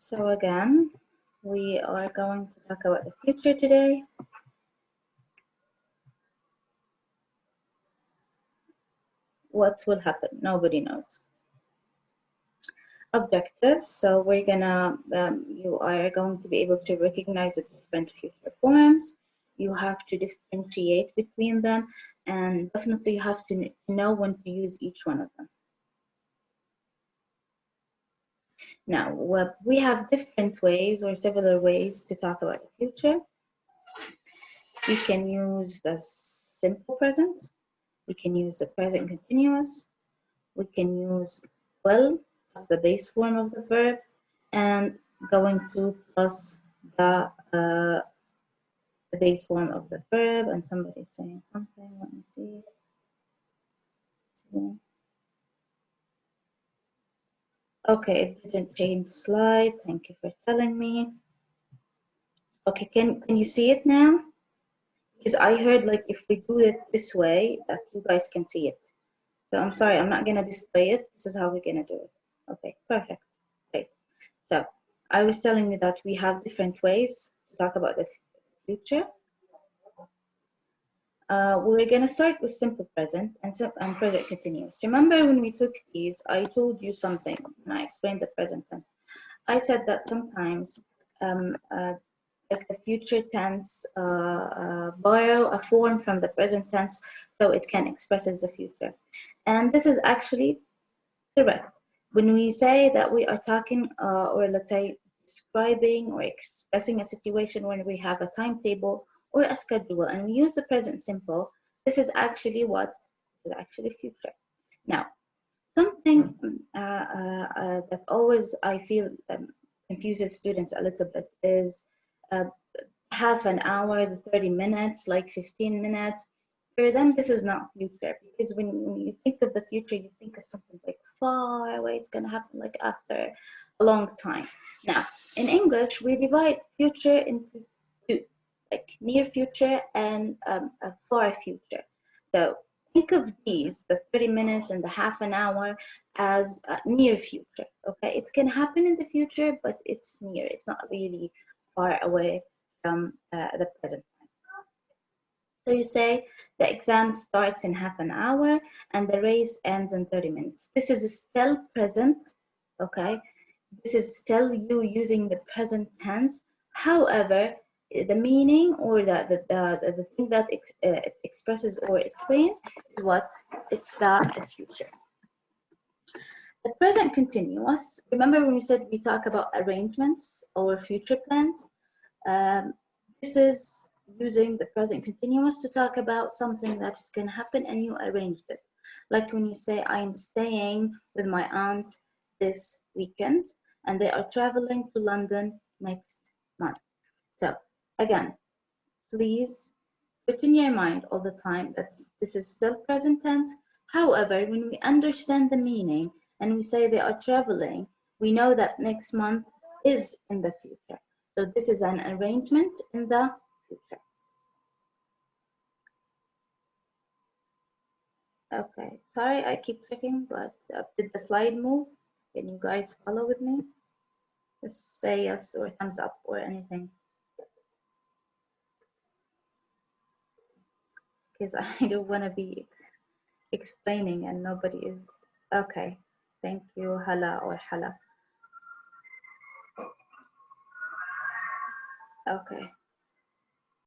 So again, we are going to talk about the future today. What will happen? Nobody knows. Objectives. So we're gonna, you are going to be able to recognize the different future forms. You have to differentiate between them, and definitely you have to know when to use each one of them. Now, we have different ways or several ways to talk about the future. You can use the simple present. We can use the present continuous. We can use will as the base form of the verb, and going to plus the base form of the verb. And somebody's saying something. Let me see. Okay, it didn't change slide. Thank you for telling me. Okay, can you see it now? Because I heard like if we do it this way, that you guys can see it. So I'm sorry, I'm not gonna display it. This is how we're gonna do it. Okay, perfect. Great. So I was telling you that we have different ways to talk about the future. We're gonna start with simple present and present continuous. Remember when we took these, I told you something when I explained the present tense. I said that sometimes like the future tense borrow a form from the present tense so it can express as the future. And this is actually correct. When we say that we are talking or let's say describing or expressing a situation when we have a timetable or a schedule and we use the present simple, this is actually what is actually future. Now, something that always I feel confuses students a little bit is half an hour, 30 minutes, like 15 minutes. For them, this is not future because when you think of the future, you think of something like far away. It's going to happen like after a long time. Now, in English, we divide future into two, like near future and a far future. So think of these, the 30 minutes and the half an hour, as near future. Okay, it can happen in the future, but it's near. It's not really far away from the present. So you say the exam starts in half an hour and the race ends in 30 minutes. This is still present, okay? This is still you using the present tense. However, the meaning or the thing that expresses or explains is what? It's the future. The present continuous, remember when we said we talk about arrangements or future plans? This is using the present continuous to talk about something that is going to happen and you arranged it. Like when you say, I'm staying with my aunt this weekend and they are traveling to London next month. So again, please put in your mind all the time that this is still present tense. However, when we understand the meaning and we say they are traveling, we know that next month is in the future. So this is an arrangement in the future. Okay, sorry, I keep checking, but did the slide move? Can you guys follow with me? Just say yes or thumbs up or anything. Because I don't want to be explaining and nobody is. Okay, thank you, hala or hala. Okay.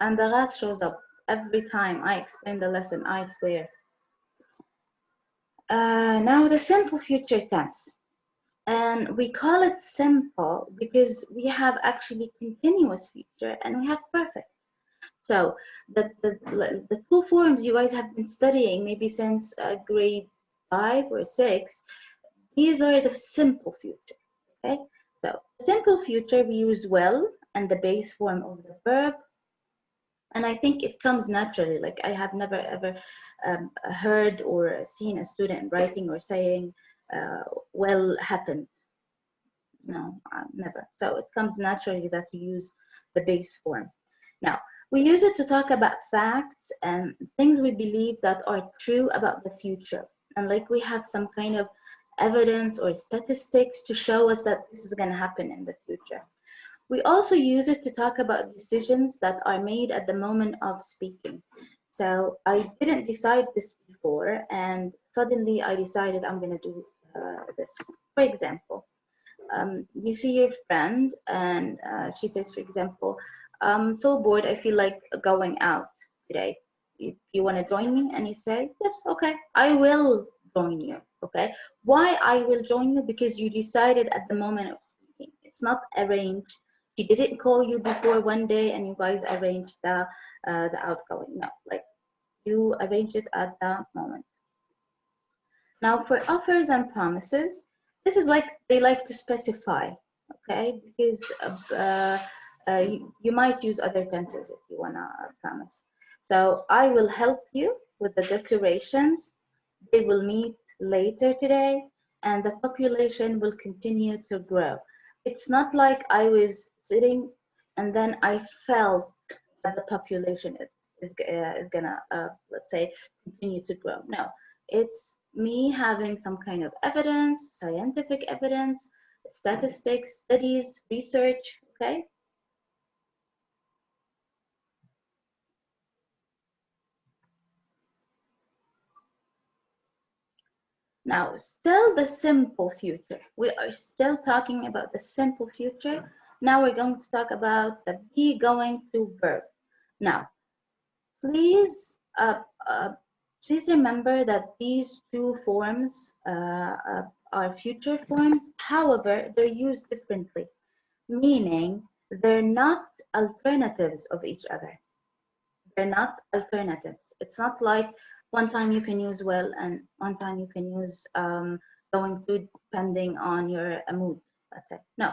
And the rat shows up every time I explain the lesson, I swear. Now the simple future tense. And we call it simple because we have actually continuous future and we have perfect. So the two forms you guys have been studying maybe since grade 5 or 6, these are the simple future, okay? So simple future, we use will and the base form of the verb. And I think it comes naturally. Like I have never ever heard or seen a student writing or saying, well happened. No, never. So it comes naturally that we use the base form. Now, we use it to talk about facts and things we believe that are true about the future. And like we have some kind of evidence or statistics to show us that this is going to happen in the future. We also use it to talk about decisions that are made at the moment of speaking. So I didn't decide this before, and suddenly I decided I'm going to do this. For example, you see your friend, and she says, for example, I'm so bored, I feel like going out today. You want to join me? And you say, yes, okay, I will join you. Okay. Why I will join you? Because you decided at the moment of speaking. It's not arranged. She didn't call you before one day and you guys arranged the outgoing. No, like you arranged it at the moment. Now for offers and promises, this is like they like to specify, okay? Because you might use other tenses if you wanna promise. So I will help you with the decorations. They will meet later today, and the population will continue to grow. It's not like I was sitting and then I felt that the population is gonna, let's say, continue to grow. No, it's me having some kind of evidence, scientific evidence, statistics, studies, research, okay? Now, still the simple future. We are still talking about the simple future. Now we're going to talk about the be going to verb. Now, please, please remember that these two forms are future forms. However, they're used differently, meaning they're not alternatives of each other. They're not alternatives. It's not like one time you can use will and one time you can use going to, depending on your mood, let's say. No,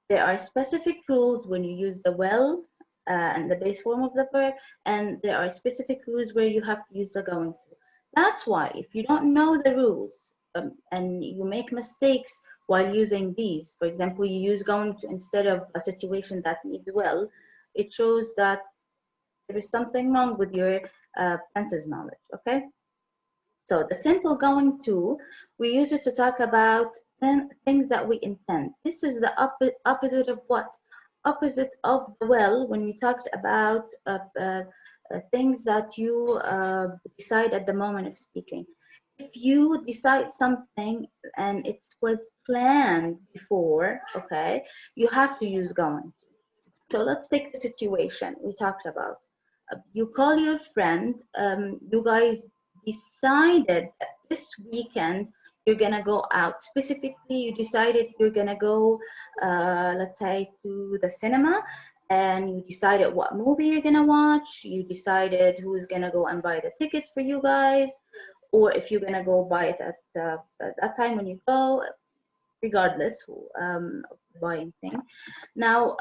there are specific rules when you use the will and the base form of the verb, and there are specific rules where you have to use the going to. That's why if you don't know the rules and you make mistakes while using these, for example, you use going to instead of a situation that needs will, it shows that there is something wrong with your tenses knowledge, okay? So the simple going to, we use it to talk about things that we intend. This is the opposite of what? Opposite of the will when we talked about things that you decide at the moment of speaking. If you decide something and it was planned before, okay, you have to use going. So let's take the situation we talked about. You call your friend, you guys decided that this weekend you're gonna go out. Specifically, you decided you're gonna go, let's say, to the cinema, and you decided what movie you're gonna watch. You decided who's gonna go and buy the tickets for you guys, or if you're gonna go buy it at that time when you go, regardless of the buying thing. Now,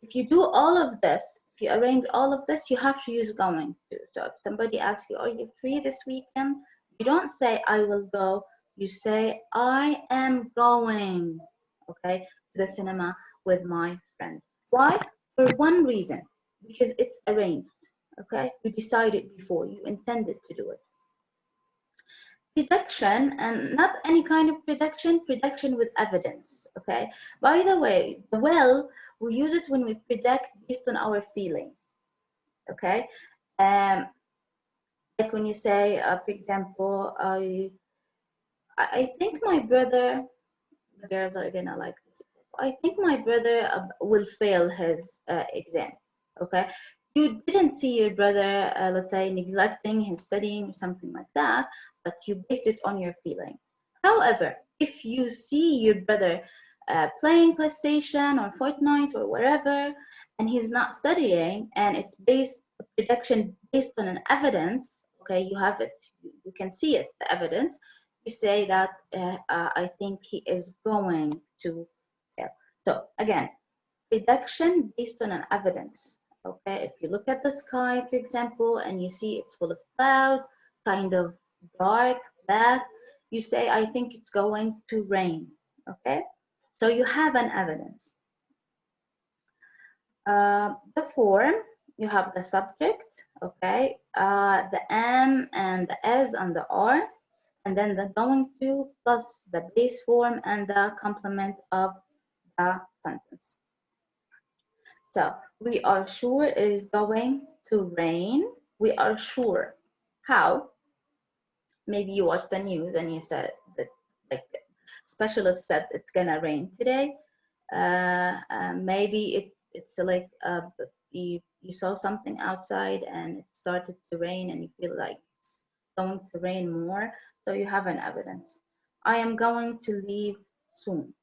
if you do all of this, if you arrange all of this, you have to use going to. So if somebody asks you, are you free this weekend? You don't say, I will go. You say, I am going, okay, to the cinema with my friend. Why? For one reason, because it's arranged, okay? You decided before, you intended to do it. Prediction, and not any kind of prediction with evidence, okay? By the way, the well, we use it when we predict based on our feeling, okay? um like when you say, for example, I think my brother, the girls are gonna like this, I think my brother will fail his exam, okay? You didn't see your brother, let's say, neglecting his studying or something like that, but you based it on your feeling. However, if you see your brother playing PlayStation or Fortnite or whatever, and he's not studying, and it's based prediction based on an evidence, okay, you have it, you can see it, the evidence. You say that I think he is going to fail. So again, prediction based on an evidence. Okay, if you look at the sky, for example, and you see it's full of clouds, kind of dark, black, you say, I think it's going to rain. Okay, so you have an evidence. The form, you have the subject, okay, the am and the as and the are. and then the going to plus the base form and the complement of the sentence. So we are sure it is going to rain. We are sure. How? Maybe you watched the news and you said that, like, specialists said it's gonna rain today. Maybe it's like you saw something outside and it started to rain and you feel like it's going to rain more, so you have an evidence. I am going to leave soon.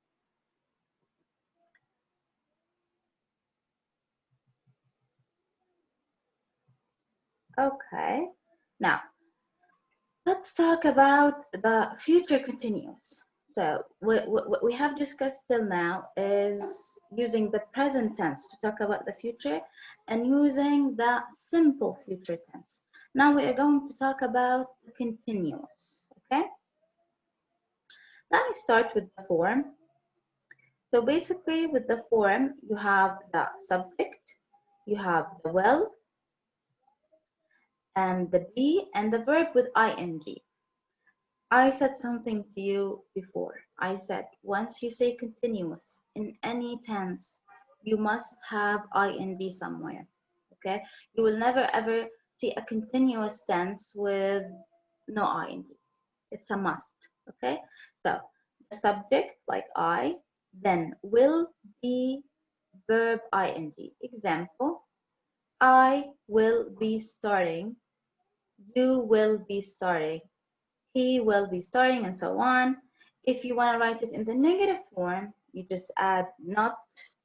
Okay, now let's talk about the future continuous. So what we have discussed till now is using the present tense to talk about the future and using the simple future tense. Now we are going to talk about the continuous, okay? Let me start with the form. So basically with the form, you have the subject, you have the will, and the be, and the verb with ing. I said something to you before. I said once you say continuous in any tense, you must have ing somewhere. Okay? You will never ever see a continuous tense with no ing. It's a must. Okay? So the subject, like I, then will, be, verb ing. Example, I will be starting, you will be starting, he will be starting, and so on. If you want to write it in the negative form, you just add not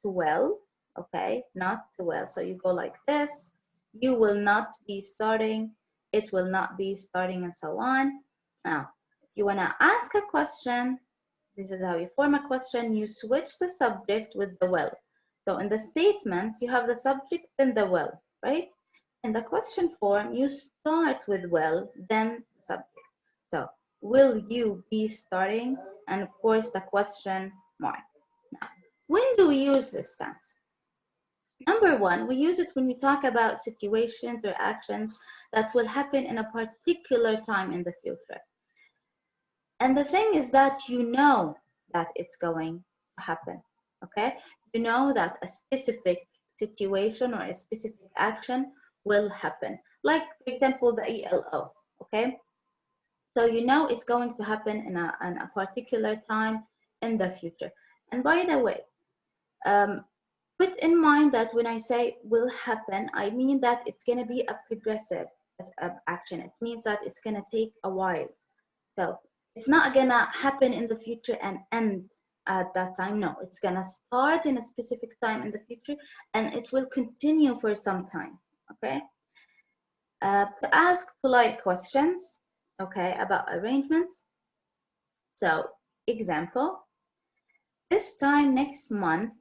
to well, okay? Not to well. So you go like this. You will not be starting, it will not be starting, and so on. Now, if you want to ask a question, this is how you form a question. You switch the subject with the will. So in the statement, you have the subject and the will, right? In the question form, you start with will, then the subject. So, will you be starting? And of course, the question mark. Now, when do we use this tense? Number one, we use it when we talk about situations or actions that will happen in a particular time in the future. And the thing is that you know that it's going to happen, okay? You know that a specific situation or a specific action will happen. Like, for example, the ELO, okay? So you know it's going to happen in a particular time in the future. And by the way, put in mind that when I say will happen, I mean that it's going to be a progressive action. It means that it's going to take a while. So it's not going to happen in the future and end at that time. No, it's going to start in a specific time in the future and it will continue for some time. Okay? To ask polite questions, okay, about arrangements. So, example, this time next month,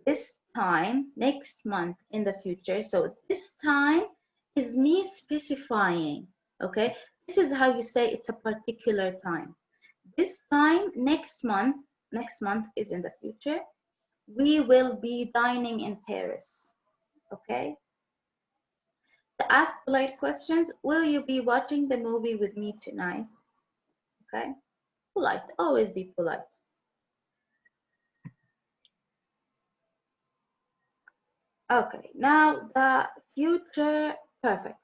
this time next month in the future. So, this time is me specifying, okay? This is how you say it's a particular time. This time next month is in the future. We will be dining in Paris, okay? To ask polite questions, will you be watching the movie with me tonight? Okay? Polite, always be polite. Okay, now the future perfect.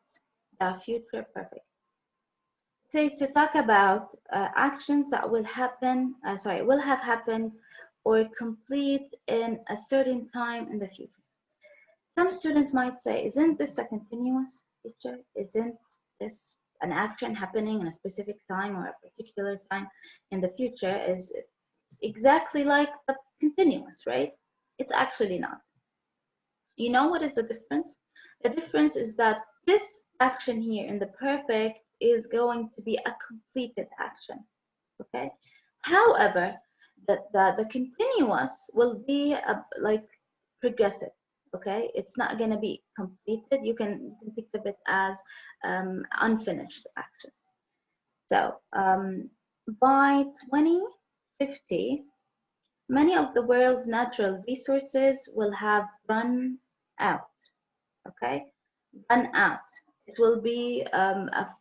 The future perfect. It says to talk about actions that will happen, will have happened or complete in a certain time in the future. Some students might say, isn't this a continuous future? Isn't this an action happening in a specific time or a particular time in the future? Is exactly like the continuous, right? It's actually not. You know what is the difference? The difference is that this action here in the perfect is going to be a completed action, okay? However, the continuous will be like progressive, okay? It's not going to be completed. You can think of it as unfinished action. So by 2050, many of the world's natural resources will have run out, okay? Run out. it will be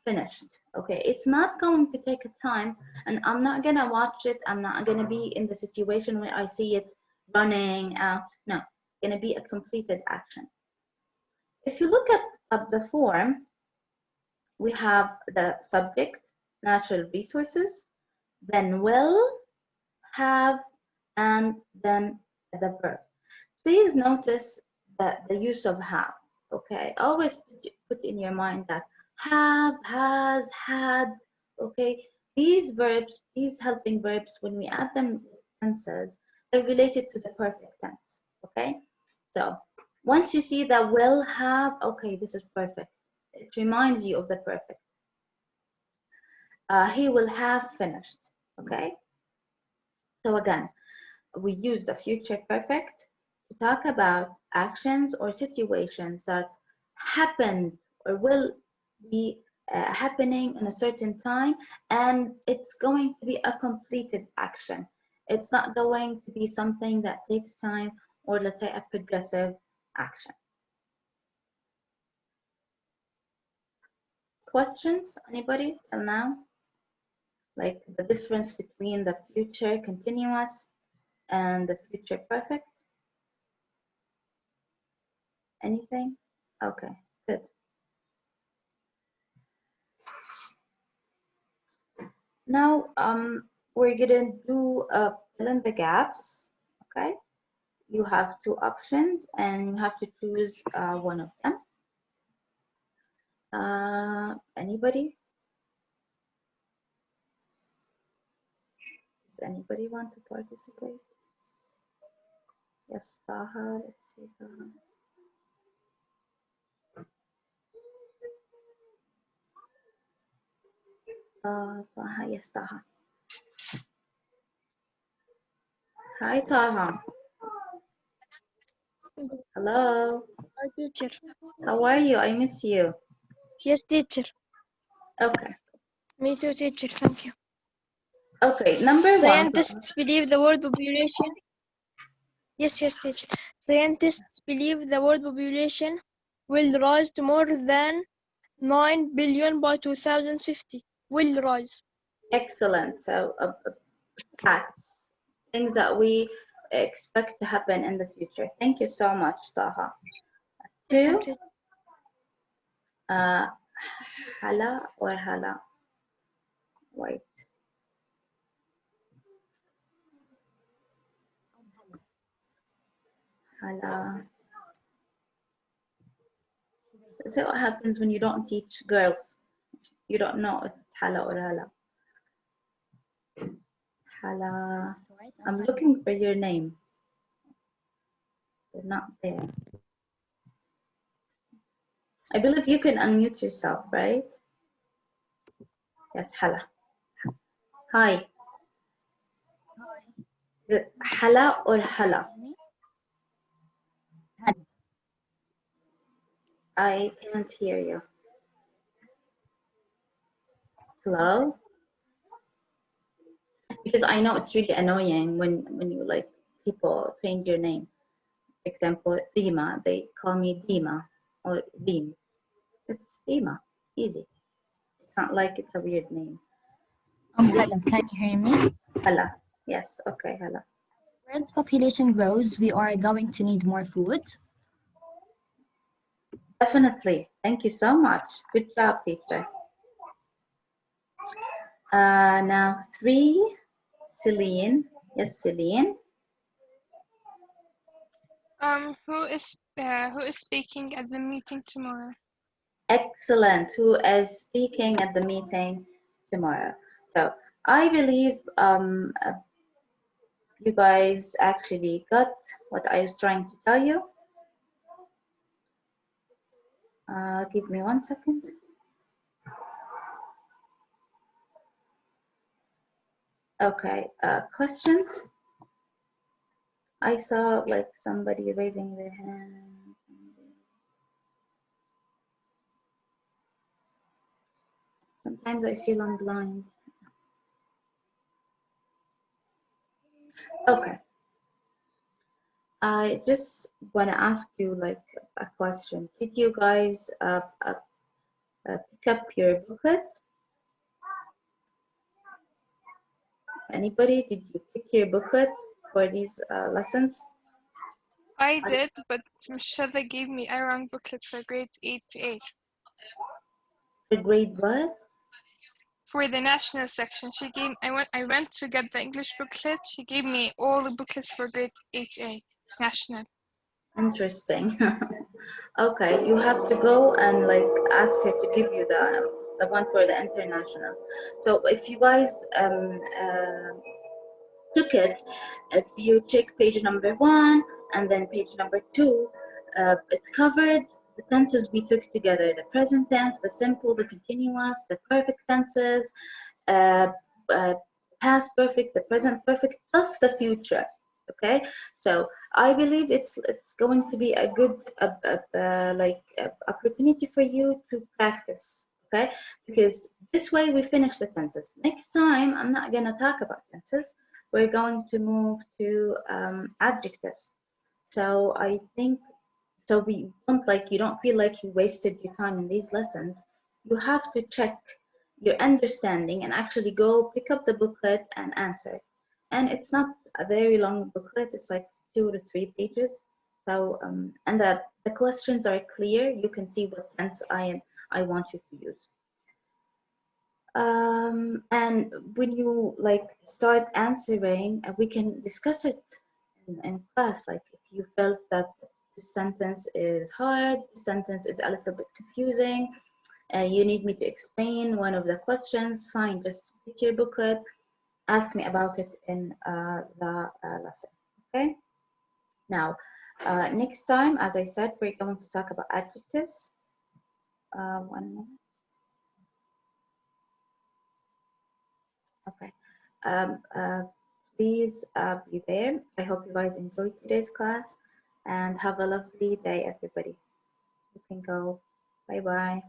finished. Okay, it's not going to take a time, and I'm not gonna watch it. I'm not gonna be in the situation where I see it running out. No, it's gonna be a completed action. If you look at the form, we have the subject, natural resources, then will, have, and then the verb. Please notice that the use of have. Okay, always put in your mind that have, has, had. Okay, these verbs, these helping verbs, when we add them to tenses, they're related to the perfect tense. Okay, so once you see that will, have, okay, this is perfect. It reminds you of the perfect. He will have finished. Okay, so again, we use the future perfect to talk about actions or situations that happened or will be happening in a certain time, and it's going to be a completed action. It's not going to be something that takes time, or let's say a progressive action. Questions, anybody till now? Like the difference between the future continuous and the future perfect? Anything? Okay, good. Now, we're gonna do fill in the gaps. Okay, you have two options, and you have to choose one of them. Anybody? Does anybody want to participate? Yes, Taha. Let's see, Taha. Taha, yes, Taha. Hi, Taha. Hello. Hi, teacher. How are you? I miss you. Yes, teacher. Okay. Me too, teacher. Thank you. Okay, number one. Scientists believe the world population. Yes, teacher. Scientists believe the world population will rise to more than 9 billion by 2050. Will rise. Excellent. So, facts, things that we expect to happen in the future. Thank you so much, Taha. Two, hala or hala? Wait. Hala. That's what happens when you don't teach girls. You don't know if it's hala or hala. Hala. I'm looking for your name. You're not there. I believe you can unmute yourself, right? Yes, hala. Hi. Is it hala or hala? I can't hear you. Hello? Because I know it's really annoying when you like people change your name. For example, Rima, they call me Dima or Reem. It's Dima, easy. It's not like it's a weird name. Hello, can you hear me? Hala. Yes, okay, hala. As population grows, we are going to need more food. Definitely. Thank you so much. Good job, teacher. Now three, Celine. Yes, Celine. Who is speaking at the meeting tomorrow? Excellent. Who is speaking at the meeting tomorrow? So I believe you guys actually got what I was trying to tell you. Give me 1 second. Okay, questions? I saw like somebody raising their hand. Sometimes I feel I'm blind. Okay. I just want to ask you like a question. Did you guys pick up your booklet. Anybody, did you pick your booklet for these lessons? I did, but Michelle gave me a wrong booklet for grade 8A. For grade what? For the national section, I went to get the English booklet. She gave me all the booklets for grade 8A national. Interesting. Okay, you have to go and like ask her to give you the one for the international. So if you guys took it, if you check page number 1 and then page number 2, it covered the tenses we took together: the present tense, the simple, the continuous, the perfect tenses, uh, past perfect, the present perfect, plus the future. Okay, so I believe it's going to be a good opportunity for you to practice. Okay, because this way we finish the tenses. Next time I'm not gonna talk about tenses. We're going to move to adjectives. So I think, so we don't you don't feel like you wasted your time in these lessons. You have to check your understanding and actually go pick up the booklet and answer it. And it's not a very long booklet, it's like 2 to 3 pages. So and the questions are clear. You can see what tense I want you to use. And when you start answering, we can discuss it in class. Like if you felt that this sentence is hard, this sentence is a little bit confusing, you need me to explain one of the questions, fine, just get your booklet, ask me about it in the lesson. Okay, now next time, as I said, we're going to talk about adjectives. 1 minute. Okay. Please be there. I hope you guys enjoyed today's class and have a lovely day, everybody. You can go. Bye bye.